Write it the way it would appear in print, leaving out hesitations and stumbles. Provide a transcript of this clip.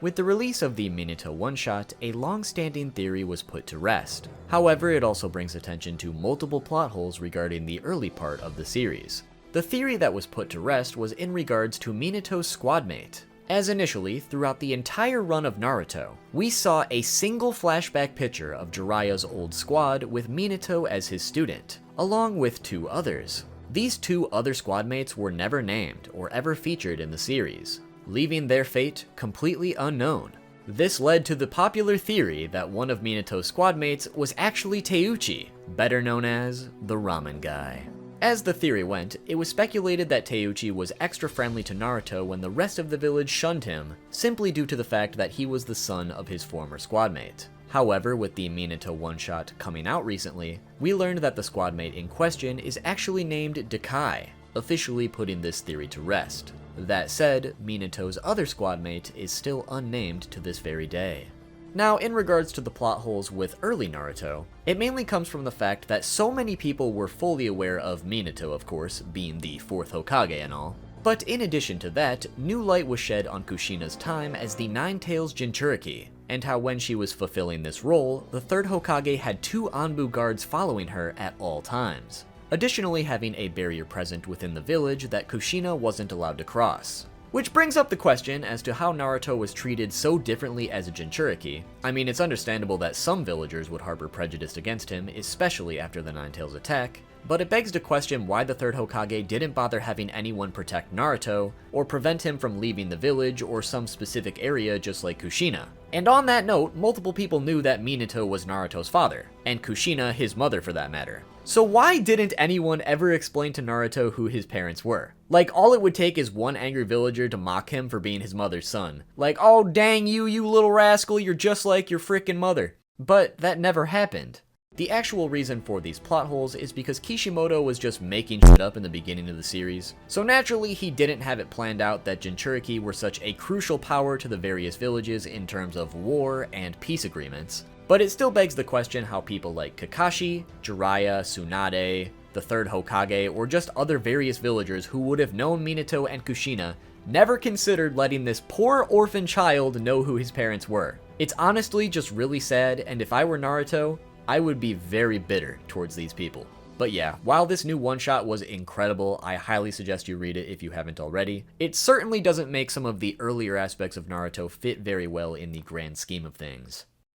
With the release of the Minato one-shot, a long-standing theory was put to rest. However, it also brings attention to multiple plot holes regarding the early part of the series. The theory that was put to rest was in regards to Minato's squadmate. As initially, throughout the entire run of Naruto, we saw a single flashback picture of Jiraiya's old squad with Minato as his student, along with 2 others. These 2 other squadmates were never named or ever featured in the series, leaving their fate completely unknown. This led to the popular theory that one of Minato's squadmates was actually Teuchi, better known as the Ramen Guy. As the theory went, it was speculated that Teuchi was extra friendly to Naruto when the rest of the village shunned him, simply due to the fact that he was the son of his former squadmate. However, with the Minato one-shot coming out recently, we learned that the squadmate in question is actually named Dakai, officially putting this theory to rest. That said, Minato's other squadmate is still unnamed to this very day. Now, in regards to the plot holes with early Naruto, it mainly comes from the fact that so many people were fully aware of Minato, of course, being the 4th Hokage and all. But in addition to that, new light was shed on Kushina's time as the Nine-Tails Jinchuriki, and how when she was fulfilling this role, the 3rd Hokage had 2 Anbu guards following her at all times. Additionally, having a barrier present within the village that Kushina wasn't allowed to cross. Which brings up the question as to how Naruto was treated so differently as a Jinchuriki. I mean, it's understandable that some villagers would harbor prejudice against him, especially after the Nine-Tails attack, but it begs to question why the 3rd Hokage didn't bother having anyone protect Naruto, or prevent him from leaving the village or some specific area just like Kushina. And on that note, multiple people knew that Minato was Naruto's father, and Kushina his mother for that matter. So why didn't anyone ever explain to Naruto who his parents were? Like, all it would take is one angry villager to mock him for being his mother's son. Like, oh dang you little rascal, you're just like your frickin' mother. But that never happened. The actual reason for these plot holes is because Kishimoto was just making shit up in the beginning of the series, so naturally he didn't have it planned out that Jinchuriki were such a crucial power to the various villages in terms of war and peace agreements. But it still begs the question how people like Kakashi, Jiraiya, Tsunade, the 3rd Hokage, or just other various villagers who would have known Minato and Kushina never considered letting this poor orphan child know who his parents were. It's honestly just really sad, and if I were Naruto, I would be very bitter towards these people. But yeah, while this new one-shot was incredible, I highly suggest you read it if you haven't already. It certainly doesn't make some of the earlier aspects of Naruto fit very well in the grand scheme of things.